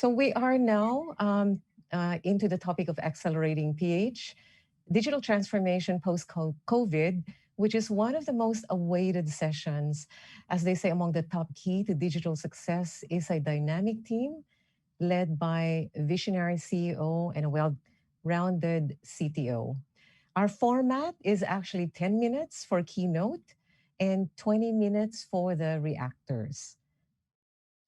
So we are now into the topic of accelerating PH, digital transformation post-COVID, which is one of the most awaited sessions. As they say, among the top key to digital success is a dynamic team led by a visionary CEO and a well-rounded CTO. Our format is actually 10 minutes for keynote and 20 minutes for the reactors.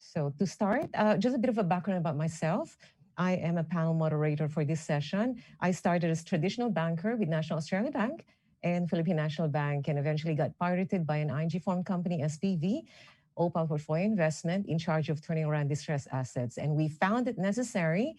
So to start, just a bit of a background about myself. I am a panel moderator for this session. I started as traditional banker with National Australia Bank and Philippine National Bank, and eventually got pirated by an ING-formed company, SPV, Opal Portfolio Investment, in charge of turning around distressed assets. And we found it necessary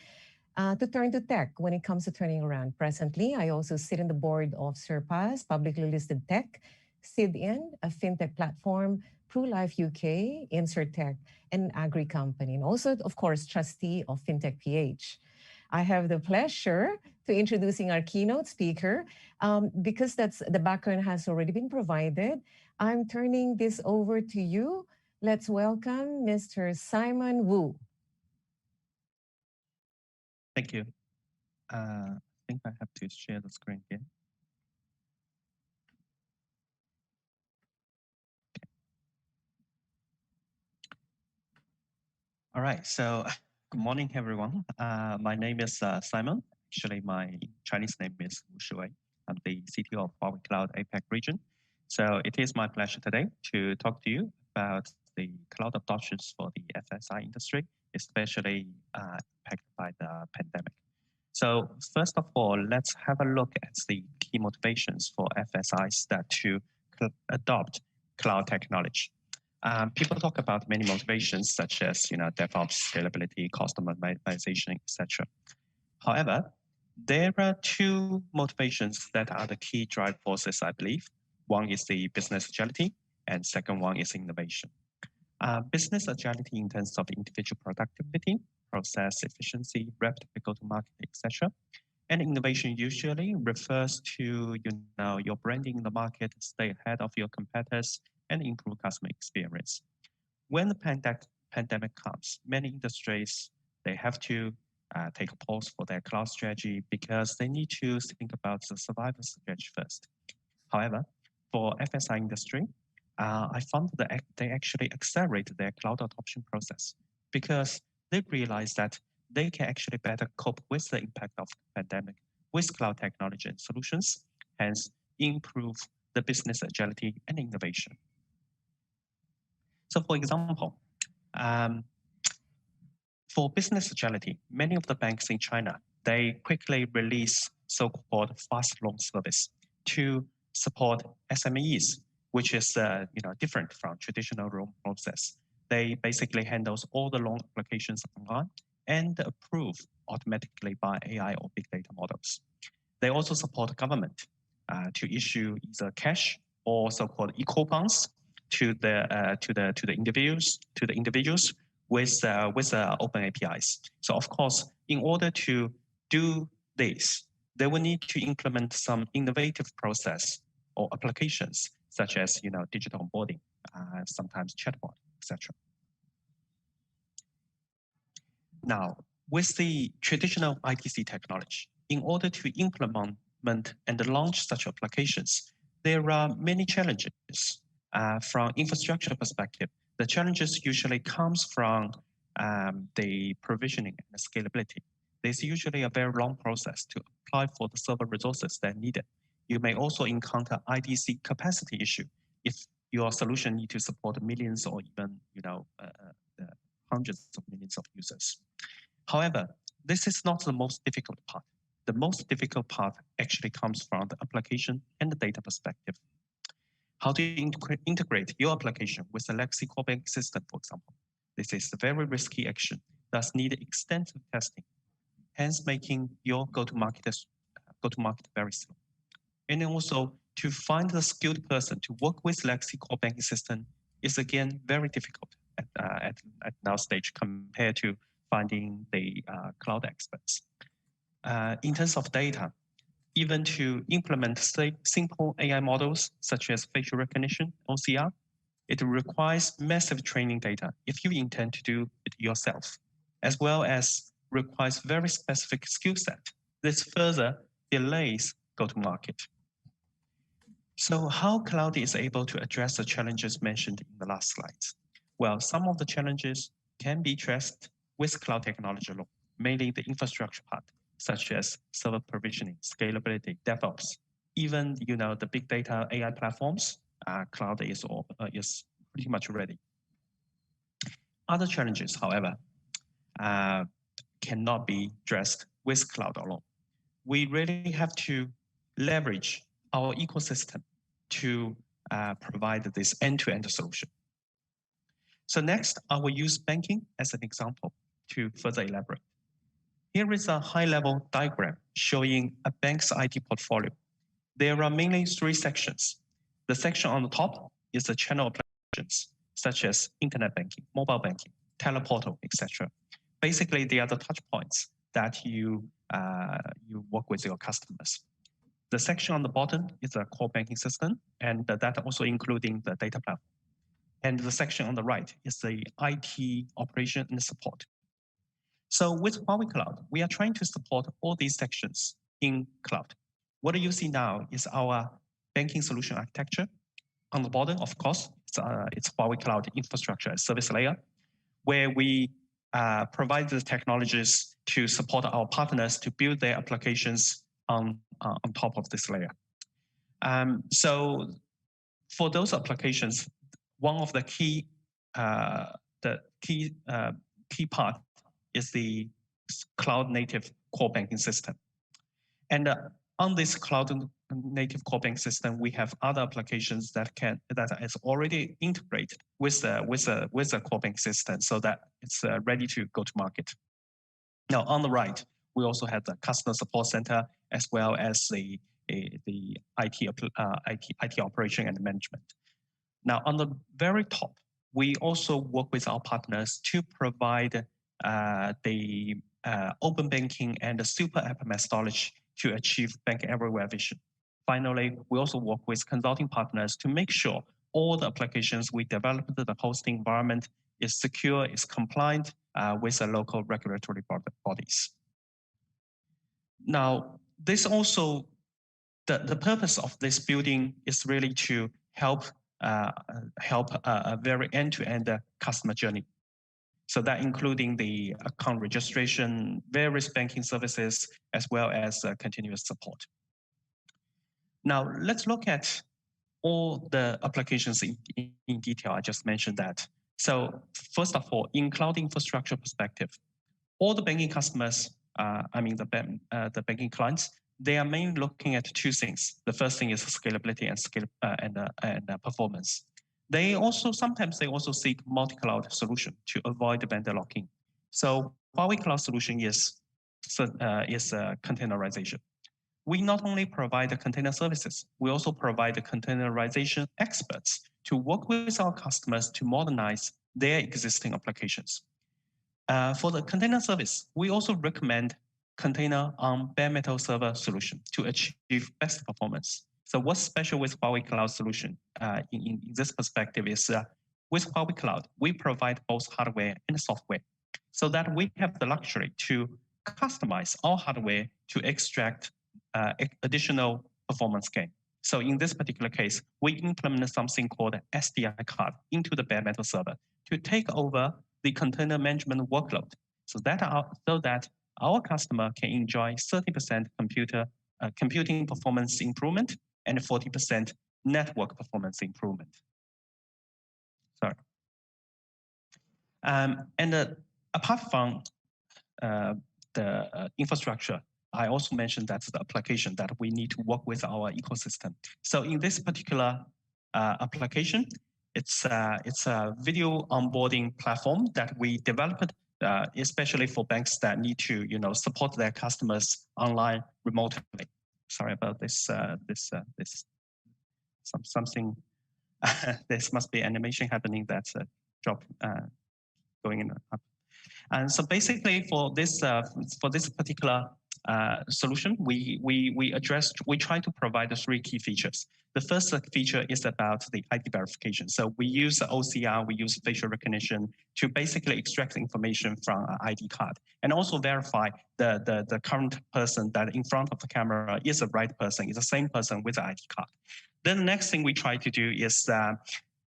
to turn to tech when it comes to turning around. Presently, I also sit on the board of Surpass, publicly listed tech, SIDIN, a fintech platform, PruLife UK, InsurTech, and Agri Company, and also, of course, trustee of Fintech PH. I have the pleasure to introducing our keynote speaker. Because that's the background has already been provided, I'm turning this over to you. Let's welcome Mr. Simon Wu. Thank you. I think I have to share the screen here. All right, so good morning, everyone. My name is Simon. Actually, my Chinese name is Wu Shuwei. I'm the CTO of Huawei Cloud APAC region. So it is my pleasure today to talk to you about the cloud adoptions for the FSI industry, especially impacted by the pandemic. So first of all, let's have a look at the key motivations for FSIs that to adopt cloud technology. People talk about many motivations such as DevOps, scalability, cost optimization, etc. However, there are two motivations that are the key drive forces, I believe. One is the business agility, and second one is innovation. Business agility in terms of individual productivity, process efficiency, rapid go-to-market, etc. And innovation usually refers to your branding in the market, stay ahead of your competitors, and improve customer experience. When the pandemic comes, many industries, they have to take a pause for their cloud strategy because they need to think about the survival strategy first. However, for FSI industry, I found that they actually accelerated their cloud adoption process because they realized that they can actually better cope with the impact of the pandemic with cloud technology and solutions, hence improve the business agility and innovation. So for example, for business agility, many of the banks in China, they quickly release so-called fast loan service to support SMEs, which is different from traditional loan process. They basically handles all the loan applications online and approve automatically by AI or big data models. They also support government to issue either cash or so-called eco-bonds to the individuals with open APIs. So of course, in order to do this, they will need to implement some innovative process or applications such as digital onboarding, sometimes chatbot, etc. Now, with the traditional ITC technology, in order to implement and launch such applications, there are many challenges. From infrastructure perspective, the challenges usually comes from the provisioning and the scalability. There's usually a very long process to apply for the server resources that are needed. You may also encounter IDC capacity issue if your solution need to support millions or even hundreds of millions of users. However, this is not the most difficult part. The most difficult part actually comes from the application and the data perspective. How do you integrate your application with a legacy core banking system, for example? This is a very risky action, thus need extensive testing, hence making your go-to-market very slow. And then also to find the skilled person to work with legacy core banking system is again very difficult at now stage compared to finding the cloud experts. In terms of data, even to implement simple AI models such as facial recognition, OCR, it requires massive training data if you intend to do it yourself. as well as requires very specific skill set. This further delays go-to-market. So how cloud is able to address the challenges mentioned in the last slides? Well, some of the challenges can be addressed with cloud technology alone, mainly the infrastructure part, such as server provisioning, scalability, DevOps, even the big data AI platforms. Cloud is pretty much ready. Other challenges, however, cannot be addressed with cloud alone. We really have to leverage our ecosystem to provide this end-to-end solution. So next, I will use banking as an example to further elaborate. Here is a high-level diagram showing a bank's IT portfolio. There are mainly three sections. The section on the top is the channel applications, such as internet banking, mobile banking, teleportal, etc. Basically, they are the touch points that you work with your customers. The section on the bottom is a core banking system, and that also including the data platform. And the section on the right is the IT operation and support. So with Huawei Cloud, we are trying to support all these sections in cloud. What you see now is our banking solution architecture. On the bottom, of course, it's Huawei Cloud Infrastructure as Service layer, where we provide the technologies to support our partners to build their applications on top of this layer. So for those applications, one of the key part is the cloud native core banking system. And on this cloud native core banking system, we have other applications that is already integrated with the core banking system, so that it's ready to go to market. Now on the right, we also have the customer support center as well as the IT operation and management. Now on the very top, we also work with our partners to provide the open banking and the super app methodology to achieve bank everywhere vision. Finally, we also work with consulting partners to make sure all the applications we develop, the hosting environment is secure, is compliant with the local regulatory bodies. Now, this also, the purpose of this building is really to help a very end-to-end customer journey. So that including the account registration, various banking services, as well as continuous support. Now, let's look at all the applications in detail. I just mentioned that. So first of all, in cloud infrastructure perspective, all the banking customers, the banking clients, they are mainly looking at two things. The first thing is scalability and performance. Sometimes they also seek multi-cloud solution to avoid vendor locking. So Huawei Cloud solution is containerization. We not only provide the container services, we also provide the containerization experts to work with our customers to modernize their existing applications. For the container service, we also recommend container on bare metal server solution to achieve best performance. So what's special with Huawei Cloud solution in this perspective is with Huawei Cloud, we provide both hardware and software so that we have the luxury to customize our hardware to extract additional performance gain. So in this particular case, we implement something called SDI card into the bare metal server to take over the container management workload so that our customer can enjoy 30% computing performance improvement and 40% network performance improvement. Sorry. Apart from the infrastructure, I also mentioned that's the application that we need to work with our ecosystem. So in this particular application, it's a video onboarding platform that we developed especially for banks that need to support their customers online remotely. Sorry about this. Something. This must be animation happening. That's a drop going in up. And so basically for this particular solution, we try to provide the three key features. The first feature is about the ID verification. So we use OCR, we use facial recognition to basically extract information from an ID card and also verify the current person that in front of the camera is the right person, is the same person with the ID card. Then the next thing we try to do is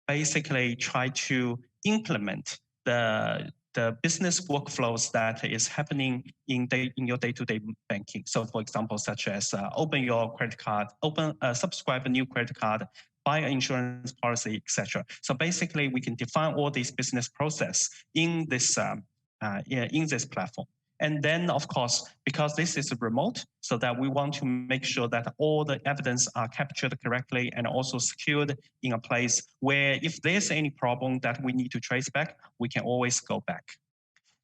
basically try to implement the business workflows that is happening in your day-to-day banking. So for example, such as open your credit card, subscribe a new credit card, buy an insurance policy, etc. So basically we can define all these business process in this platform. And then, of course, because this is remote, so that we want to make sure that all the evidence are captured correctly and also secured in a place where if there's any problem that we need to trace back, we can always go back.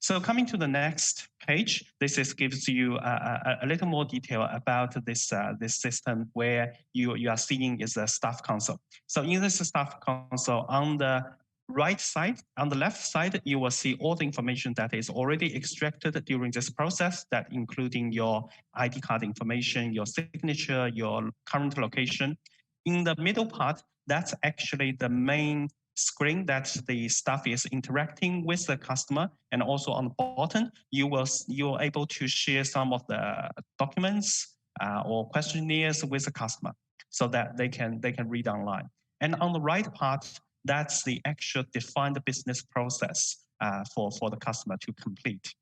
So coming to the next page, this gives you a little more detail about this system where you are seeing is a staff console. So in this staff console, on the right side, on the left side, you will see all the information that is already extracted during this process, that including your ID card information, your signature, your current location. In the middle part, that's actually the main screen that the staff is interacting with the customer, and also on the bottom, you're able to share some of the documents or questionnaires with the customer, so that they can read online. And on the right part, that's the actual defined business process for the customer to complete,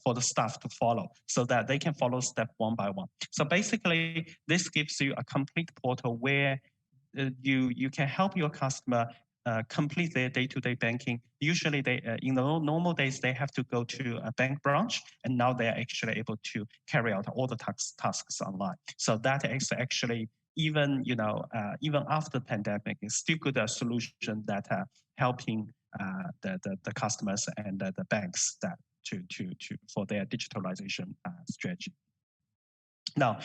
for the staff to follow, so that they can follow step one by one. So basically, this gives you a complete portal where you can help your customer complete their day-to-day banking. Usually, in the normal days, they have to go to a bank branch, and now they are actually able to carry out all the tasks online. So that is actually, even even after the pandemic, is still good a solution that helping the customers and the banks that for their digitalization strategy. Now,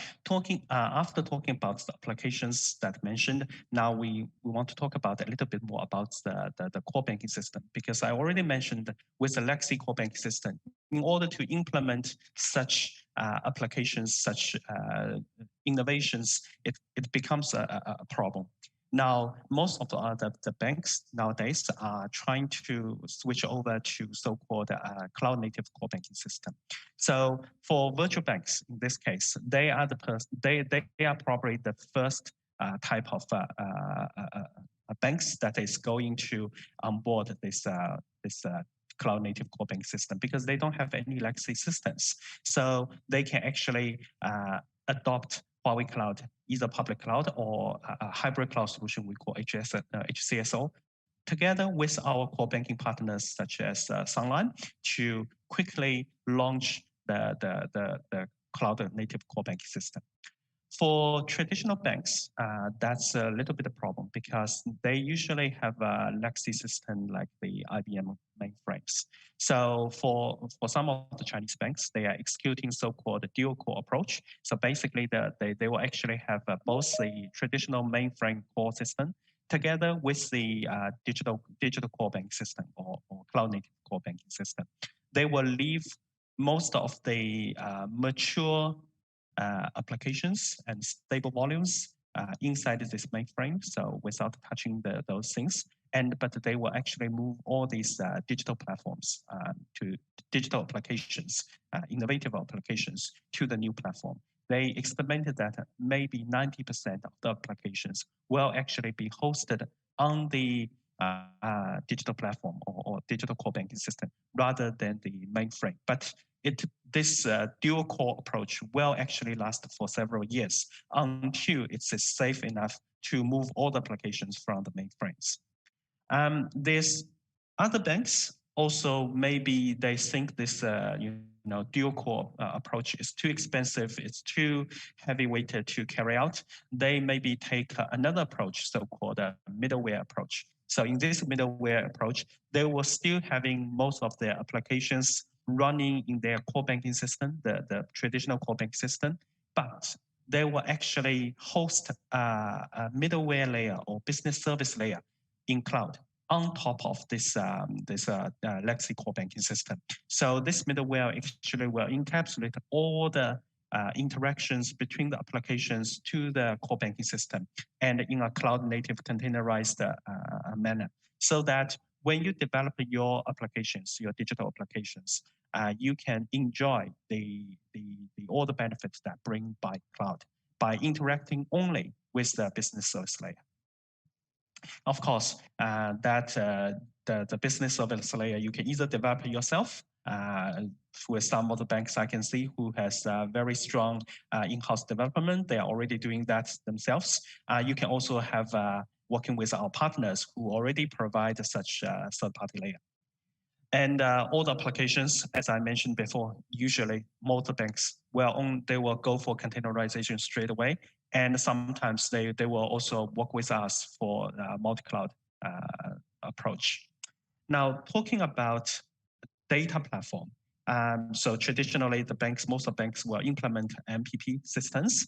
after talking about the applications that mentioned, now we want to talk about a little bit more about the core banking system, because I already mentioned with the legacy core banking system, in order to implement such applications, such innovations, it becomes a problem. Now, most of the banks nowadays are trying to switch over to so-called cloud-native core banking system. So for virtual banks, in this case, they are probably the first type of banks that is going to onboard this cloud-native core banking system, because they don't have any legacy systems. So they can actually adopt Huawei Cloud, either public cloud or a hybrid cloud solution we call HCSO, together with our core banking partners such as Sunline, to quickly launch the cloud-native core banking system. For traditional banks, that's a little bit of a problem, because they usually have a legacy system like the IBM mainframes. So for some of the Chinese banks, they are executing so-called dual core approach. So basically, they will actually have both the traditional mainframe core system together with the digital core banking system or cloud-native core banking system. They will leave most of the mature applications and stable volumes inside this mainframe, so without touching those things. But they will actually move all these digital platforms to digital applications, innovative applications, to the new platform. They estimated that maybe 90% of the applications will actually be hosted on the digital platform or digital core banking system rather than the mainframe. But this dual core approach will actually last for several years until it's safe enough to move all the applications from the mainframes. There's other banks also, maybe they think this dual core approach is too expensive, it's too heavy-weighted to carry out. They maybe take another approach, so-called a middleware approach. So in this middleware approach, they were still having most of their applications running in their core banking system, the traditional core banking system, but they will actually host a middleware layer or business service layer in cloud on top of this legacy core banking system. So this middleware actually will encapsulate all the interactions between the applications to the core banking system and in a cloud-native containerized manner, so that when you develop your applications, your digital applications, you can enjoy all the benefits that bring by cloud by interacting only with the business service layer. Of course, the business service layer, you can either develop it yourself with some of the banks I can see who has very strong in-house development. They are already doing that themselves. You can also have working with our partners who already provide such third-party layer. And all the applications, as I mentioned before, usually most banks they will go for containerization straight away. And sometimes they will also work with us for multi-cloud approach. Now, talking about data platform. So traditionally, most of the banks will implement MPP systems.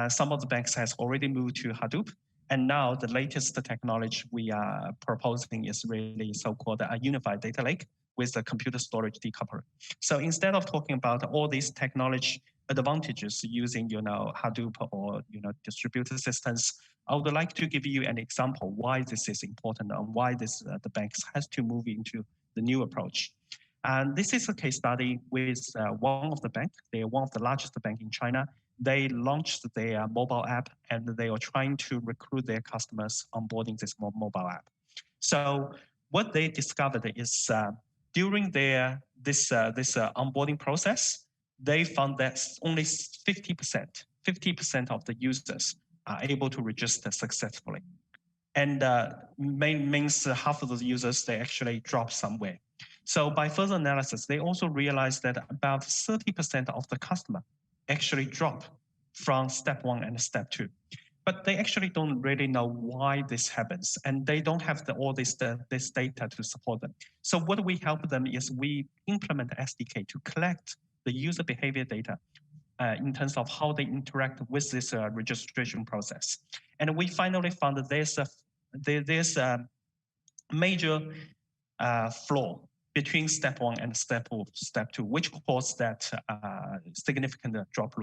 Some of the banks has already moved to Hadoop. And now the latest technology we are proposing is really so-called a unified data lake with the computer storage decoupler. So instead of talking about all these technology advantages using Hadoop or distributed systems, I would like to give you an example why this is important and why the banks has to move into the new approach. And this is a case study with one of the banks. They're one of the largest bank in China. They launched their mobile app and they are trying to recruit their customers onboarding this mobile app. So what they discovered is during this onboarding process, they found that only 50% of the users are able to register successfully. And means half of the users, they actually drop somewhere. So by further analysis, they also realized that about 30% of the customer actually drop from step 1 and step 2. But they actually don't really know why this happens, and they don't have all this data to support them. So what we help them is we implement SDK to collect the user behavior data in terms of how they interact with this registration process. And we finally found that there's a major flaw between step 1 and step 2, which caused that significant drop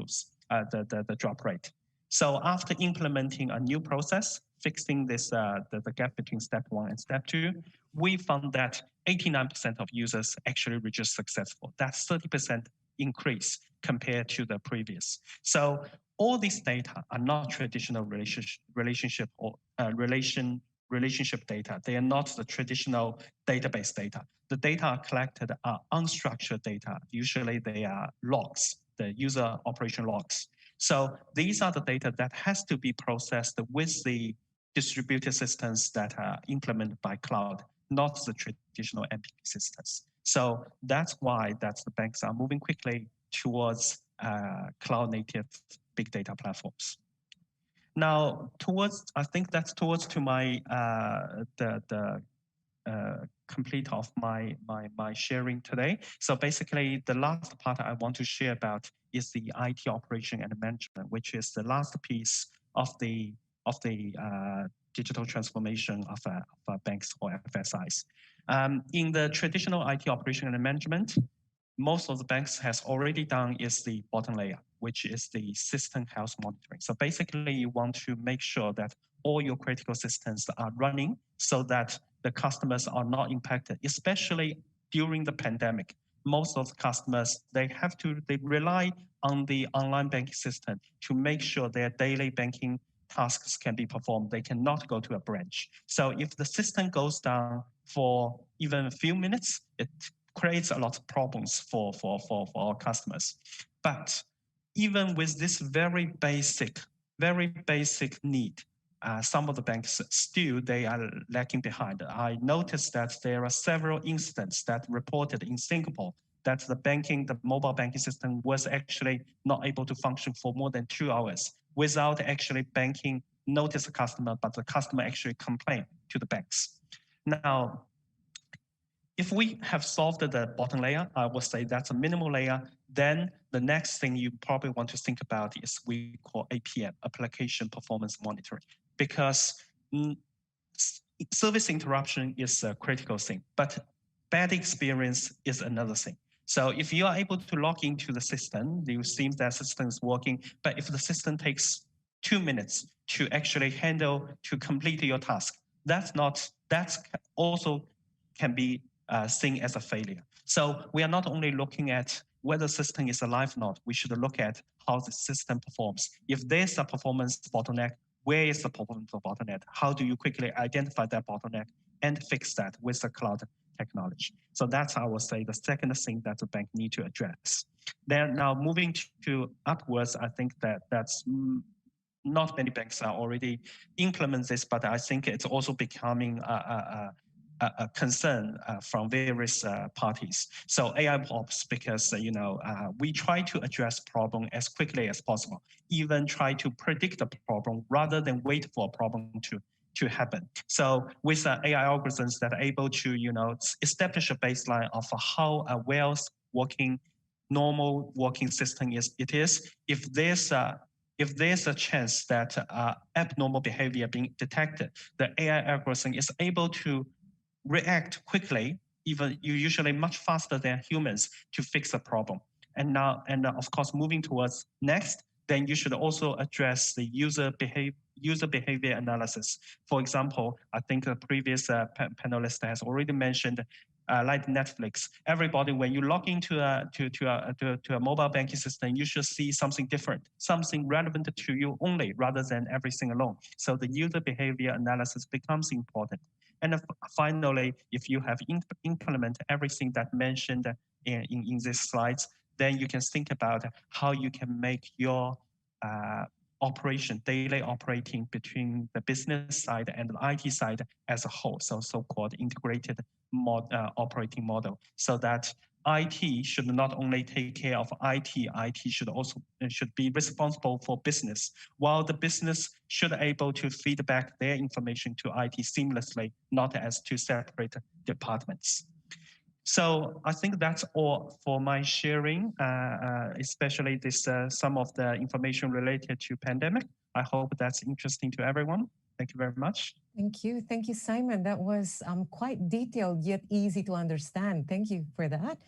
rate. So after implementing a new process, fixing this the gap between step 1 and step 2, we found that 89% of users actually register successful. That's 30% increase compared to the previous. So all these data are not traditional relationship or relationship data. They are not the traditional database data. The data are collected are unstructured data. Usually they are logs, the user operation logs. So these are the data that has to be processed with the distributed systems that are implemented by cloud, not the traditional MPP systems. So that's why the banks are moving quickly towards cloud-native big data platforms. Now, I think that's towards to my complete of my sharing today. So basically, the last part I want to share about is the IT operation and management, which is the last piece of the digital transformation of banks or FSIs. In the traditional IT operation and management, most of the banks has already done is the bottom layer, which is the system health monitoring. So basically, you want to make sure that all your critical systems are running so that the customers are not impacted, especially during the pandemic. Most of the customers, they rely on the online banking system to make sure their daily banking tasks can be performed. They cannot go to a branch. So if the system goes down for even a few minutes, it creates a lot of problems for our customers. But even with this very basic need, some of the banks still, they are lacking behind. I noticed that there are several incidents that reported in Singapore that the mobile banking system was actually not able to function for more than 2 hours without actually banking notice the customer, but the customer actually complained to the banks. Now, if we have solved the bottom layer, I would say that's a minimal layer. Then the next thing you probably want to think about is we call APM, Application Performance Monitoring, because service interruption is a critical thing, but bad experience is another thing. So if you are able to log into the system, you see that the system is working. But if the system takes 2 minutes to actually to complete your task, that's also can be seen as a failure. So we are not only looking at whether the system is alive or not, we should look at how the system performs. If there's a performance bottleneck, where is the performance bottleneck? How do you quickly identify that bottleneck and fix that with the cloud technology? So that's, I would say, the second thing that the bank need to address. Then now moving to upwards, I think that's not many banks are already implement this, but I think it's also becoming a concern from various parties. So AI ops, because we try to address problem as quickly as possible, even try to predict the problem rather than wait for a problem to happen. So with AI algorithms that are able to establish a baseline of how a normal working system is, if there's a chance that abnormal behavior being detected, the AI algorithm is able to react quickly, even usually much faster than humans, to fix the problem. And of course, moving towards next, then you should also address the user behavior analysis. For example, I think a previous panelist has already mentioned like Netflix. Everybody, when you log into a mobile banking system, you should see something different, something relevant to you only, rather than everything alone. So the user behavior analysis becomes important. And finally, if you have implemented everything that mentioned in these slides, then you can think about how you can make your daily operating between the business side and the IT side as a whole, so-called integrated operating model, so that IT should not only take care of IT should be responsible for business, while the business should able to feed back their information to IT seamlessly, not as two separate departments. So I think that's all for my sharing, especially this some of the information related to pandemic. I hope that's interesting to everyone. Thank you very much. Thank you, Simon. That was quite detailed yet easy to understand. Thank you for that.